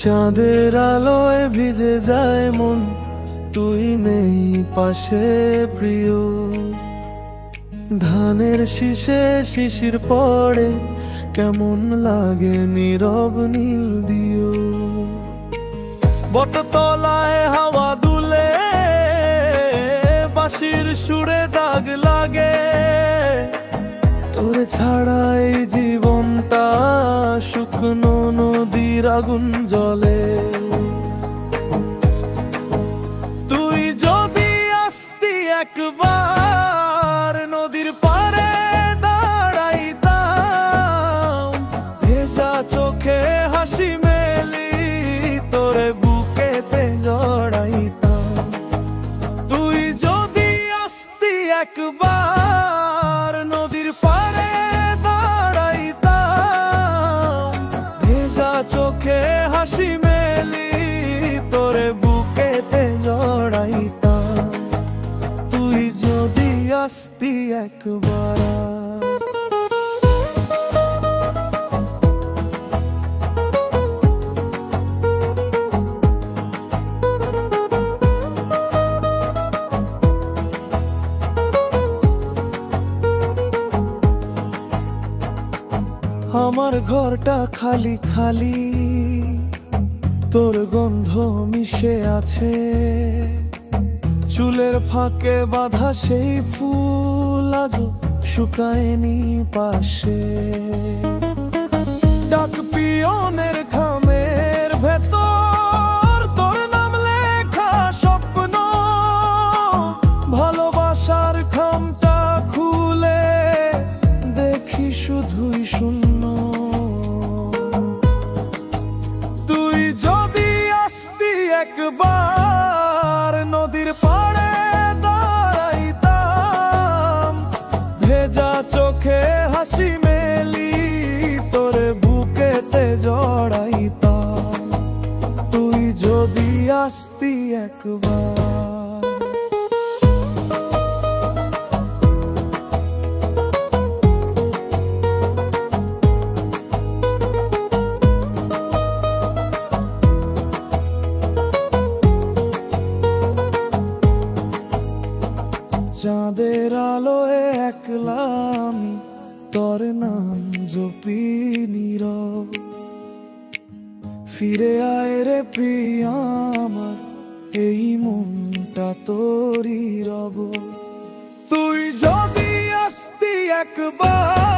চাঁদের আলোয় ভিজে যায় মন, তুই নেই পাশে প্রিয়। ধানের শীষে শিশির পড়ে, কেমন লাগে নীরব নীল দিও। বটতলায় হাওয়া দুলে, বাঁশির সুরে দাগ লাগে। তোরে ছাড়া এই জীবনটা শুকনো নদীর আগুন জ্বলে। তুই যদি আসতি একবার নদীর পারে দাঁড়াইতাম, ভেজা চোখে হাসি মেলি তোরে বুকেতে জড়াইতাম। তুই যদি আসতি একবার নদীর পারে দাঁড়াইতাম, ভেজা চোখে হাসি মেলি তোরে বুকেতে জড়াইতাম। তুই যদি আসতি একবার। আমার ঘরটা খালি খালি, তোর গন্ধ মিশে আছে। চুলের ফাঁকে বাঁধা সেই ফুল আজও শুকায়নি পাশে। ডাক পিয়নের খামের ভেতর তোর নাম লেখা স্বপ্ন। ভালোবাসার খামটা খুলে দেখি শুধুই শূন্য। তুই যদি আসতি একবার নদীর পাড়ে দাঁড়াইতাম, ভেজা চোখে হাসি মেলি তোরে বুকেতে জড়াইতাম। তুই যদি আসতি একবার। চাঁদের আলোয় একলা আমি তোর নাম জপি নীরব। ফিরে আয় রে প্রিয়া আমার, এই মনটা তোরই রব। তুই যদি আসতি একবার